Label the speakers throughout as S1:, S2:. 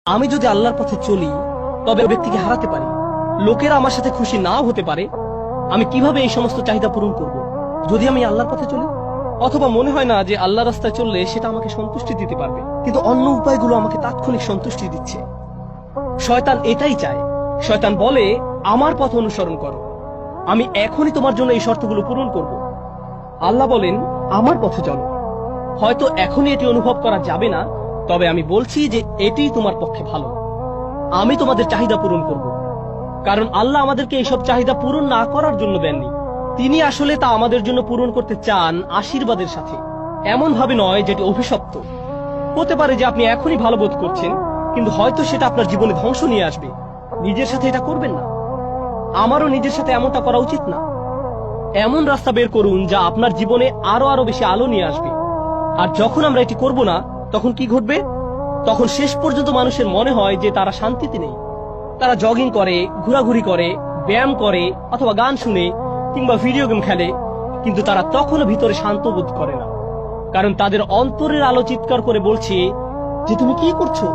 S1: আমি যদি আল্লাহর পথে চলি তবে ব্যক্তিকে হারাতে পারি, লোকেরা আমার সাথে খুশি নাও হতে পারে। আমি কিভাবে এই সমস্ত চাহিদা পূরণ করব যদি আমি আল্লাহর পথে চলি? অথবা মনে হয় না যে আল্লাহ রাস্তায় চললে সেটা আমাকে সন্তুষ্টি দিতে পারবে, কিন্তু অন্য উপায়গুলো আমাকে তাৎক্ষণিক সন্তুষ্টি দিচ্ছে। শয়তান এটাই চায়। শয়তান বলে, আমার পথ অনুসরণ করো, আমি এখনই তোমার জন্য এই শর্তগুলো পূরণ করব। আল্লাহ বলেন, আমার পথে চলো। হয়তো এখনই এটি অনুভব করা যাবে না, তবে আমি বলছি যে এটিই তোমার পক্ষে ভালো। আমি তোমাদের চাহিদা পূরণ করব, কারণ আল্লাহ আমাদেরকে এইসব চাহিদা পূরণ না করার জন্য দেননি। তিনি আসলে তা আমাদের জন্য পূরণ করতে চান আশীর্বাদের সাথে, এমন ভাবে নয় যেটি অভিশপ্ত। হতে পারে যে আপনি এখনই ভালো বোধ করছেন, কিন্তু হয়তো সেটা আপনার জীবনে ধ্বংস নিয়ে আসবে। নিজের সাথে এটা করবেন না। আমারও নিজের সাথে এমনটা করা উচিত না। এমন রাস্তা বের করুন যা আপনার জীবনে আরো বেশি আলো নিয়ে আসবে। আর যখন আমরা এটি করব না, তখন কি ঘটবে? তখন শেষ পর্যন্ত মানুষের মনে হয় যে তারা শান্তিতে নেই। তারা জগিং করে, ঘোরাঘুরি করে, ব্যায়াম করে, অথবা গান শুনে, কিংবা ভিডিও গেম খেলে, কিন্তু তারা তখনও ভিতরে শান্ত বোধ করে না, কারণ তাদের অন্তরের আলো চিৎকার করে বলছে যে তুমি কি করছো?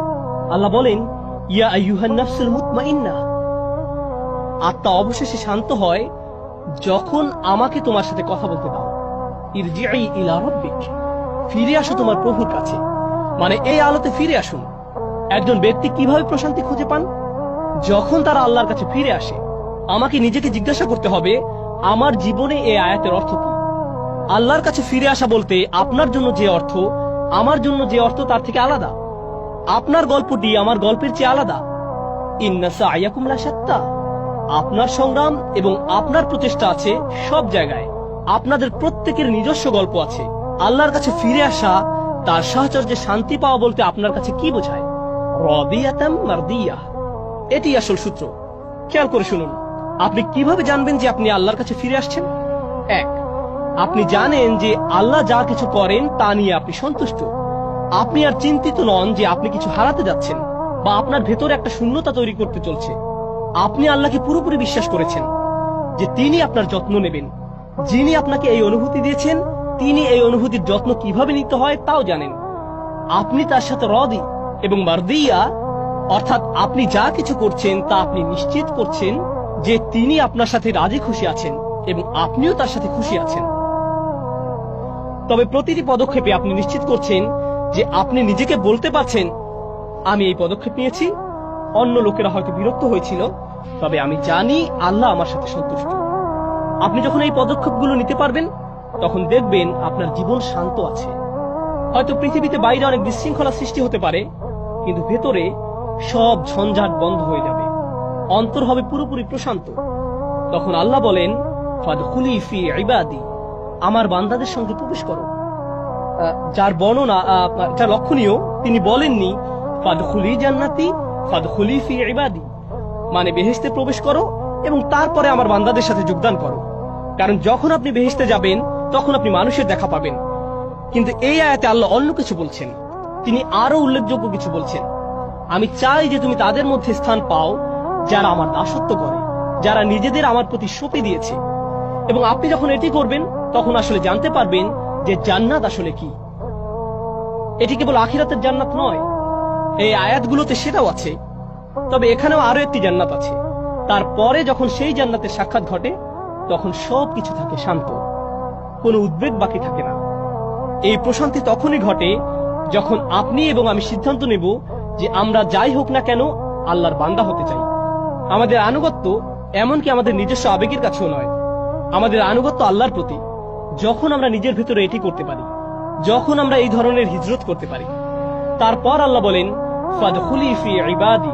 S1: আল্লাহ বলেন, ইয়া আইয়ুহান নাফসুল মুতমাইন্নাহ, আত্মা অবশেষে শান্ত হয় যখন আমাকে তোমার সাথে কথা বলতে দাও। ইরজিই ইলা রাব্বিক, ফিরে আসো তোমার প্রভুর কাছে। মানে এই আলোতে ফিরে আসুন। একজন ব্যক্তি কিভাবে প্রশান্তি খুঁজে পান? যখন তারা আল্লাহর কাছে ফিরে আসে। আমাকে নিজেকে জিজ্ঞাসা করতে হবে, আমার জীবনে এই আয়াতের অর্থ কি? আল্লাহর কাছে ফিরে আসা বলতে আপনার জন্য যে অর্থ, আমার জন্য যে অর্থ তার থেকে আলাদা। আপনার গল্পটি আমার গল্পের চেয়ে আলাদা। ইন্না সা'য়াকুম লাশাত্তা, আপনার সংগ্রাম এবং আপনার প্রচেষ্টা আছে সব জায়গায়। আপনাদের প্রত্যেকের নিজস্ব গল্প আছে। আল্লাহর কাছে ফিরে আসা, তার সাহচর্যে শান্তি পাওয়া বলতে আপনার কাছে কি বোঝায়? রাদিয়াতাম মারদিয়াহ, এটি আসল সূত্র। খেয়াল করে শুনুন, আপনি কিভাবে জানবেন যে আপনি আল্লাহর কাছে ফিরে আসছেন? এক, আপনি জানেন যে আল্লাহ যা কিছু করেন তা নিয়ে আপনি সন্তুষ্ট। আপনি আর চিন্তিত নন যে আপনি কিছু হারাতে যাচ্ছেন বা আপনার ভেতরে একটা শূন্যতা তৈরি করতে চলছে। আপনি আল্লাহকে পুরোপুরি বিশ্বাস করেছেন যে তিনি আপনার যত্ন নেবেন। যিনি আপনাকে এই অনুভূতি দিয়েছেন, তিনি এই অনুভূতির যত্ন কিভাবে নিতে হয় তাও জানেন। আপনি তার সাথে রাদি এবং মারদিয়া, অর্থাৎ আপনি যা কিছু করছেন তা আপনি নিশ্চিত করছেন যে তিনি আপনার সাথে রাজি খুশি আছেন এবং আপনিও তার সাথে খুশি আছেন। তবে প্রতিটি পদক্ষেপে আপনি নিশ্চিত করছেন যে আপনি নিজেকে বলতে পারছেন, আমি এই পদক্ষেপ নিয়েছি, অন্য লোকেরা হয়তো বিরক্ত হয়েছিল, তবে আমি জানি আল্লাহ আমার সাথে সন্তুষ্ট। আপনি যখন এই পদক্ষেপগুলো নিতে পারবেন, তখন দেখবেন আপনার জীবন শান্ত আছে। হয়তো পৃথিবীতে বাইরে অনেক বিশৃঙ্খলা সৃষ্টি হতে পারে, কিন্তু ভেতরে সব ঝঞ্ঝাট বন্ধ হয়ে যাবে। অন্তর হবে পুরোপুরি প্রশান্ত। তখন আল্লাহ বলেন, ফাদখুলি ফি ইবাদি, আমার বান্দাদের সঙ্গে প্রবেশ করো। যার বর্ণনা যা লক্ষণীয়, তিনি বলেননি ফাদখুলি জান্নাতি ফাদখুলি ফি ইবাদি, মানে বেহেশতে প্রবেশ করো এবং তারপরে আমার বান্দাদের সাথে যোগদান করো। কারণ যখন আপনি বেহেশতে যাবেন, তখন আপনি মানুষের দেখা পাবেন। কিন্তু এই আয়াতে আল্লাহ অন্য কিছু বলছেন। তিনি আরো উল্লেখযোগ্য কিছু বলছেন। আমি চাই যে তুমি তাদের মধ্যে স্থান পাও যারা আমার দাসত্ব করে, যারা নিজেদের আমার প্রতি সঁপে দিয়েছে। এবং আপনি যখন এটি করবেন, তখন আসলে জানতে পারবেন যে জান্নাত আসলে কি। এটি কেবল আখিরাতের জান্নাত নয়, এই আয়াতগুলোতে সেটাও আছে, তবে এখানেও আরো একটি জান্নাত আছে। তারপরে যখন সেই জান্নাতের সাক্ষাৎ ঘটে, তখন সবকিছু থাকে শান্ত, কোনো উদ্বেগ বাকি থাকে না। এই প্রশান্তি তখনই ঘটে যখন আপনি এবং আমি সিদ্ধান্ত নেব যে আমরা যাই হোক না কেন আল্লাহর বান্দা হতে চাই। আমাদের আনুগত্য এমনকি আমাদের নিজস্ব আবেগের কাছেও নয়, আমাদের আনুগত্য আল্লাহর প্রতি। যখন আমরা নিজের ভেতরে এটি করতে পারি, যখন আমরা এই ধরনের হিজরত করতে পারি, তারপর আল্লাহ বলেন, ফাদখুলি ফি ইবাদি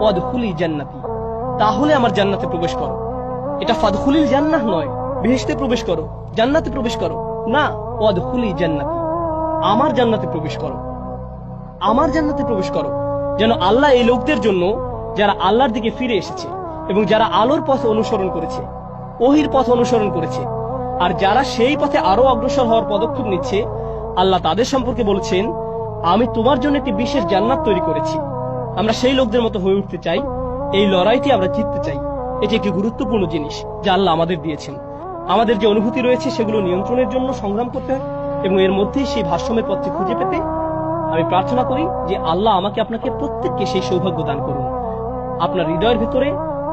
S1: ওয়াদখুলি জান্নাতি, তাহলে আমার জান্নাতে প্রবেশ করো। এটা ফাদখুলিল জান্নাহ নয়, বেহেশতে প্রবেশ করো, জান্নাতে প্রবেশ করো না, ওয়াদখুলি জান্নাতি, আমার জান্নাতে প্রবেশ করো, আমার জান্নাতে প্রবেশ করো। যেন আল্লাহ এই লোকদের জন্য যারা আল্লাহর দিকে ফিরে এসেছে এবং যারা আলোর পথ অনুসরণ করেছে, ওহির পথ অনুসরণ করেছে, আর যারা সেই পথে আরো অগ্রসর হওয়ার পদক্ষেপ নিচ্ছে, আল্লাহ তাদের সম্পর্কে বলছেন, আমি তোমার জন্য একটি বিশেষ জান্নাত তৈরি করেছি। আমরা সেই লোকদের মতো হয়ে উঠতে চাই। এই লড়াইটি আমরা জিততে চাই। এটি একটি গুরুত্বপূর্ণ জিনিস যা আল্লাহ আমাদের দিয়েছেন। আমাদের যে অনুভূতি রয়েছে সেগুলো নিয়ন্ত্রণের জন্য সংগ্রাম করতে হয় এবং এর মধ্যেই সেই ভারসাম্যের পথটি খুঁজে পেতে আমি প্রার্থনা করি যে আল্লাহ আমাকে আপনাকে প্রত্যেককে সেই সৌভাগ্য দান করুন। আপনার হৃদয়ের ভিতরে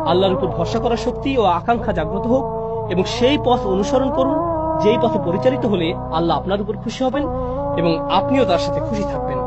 S1: আল্লাহর উপর ভরসা করার শক্তি ও আকাঙ্ক্ষা জাগ্রত হোক এবং সেই পথ অনুসরণ করুন যেই পথে পরিচালিত হলে আল্লাহ আপনার উপর খুশি হবেন এবং আপনিও তার সাথে খুশি থাকবেন।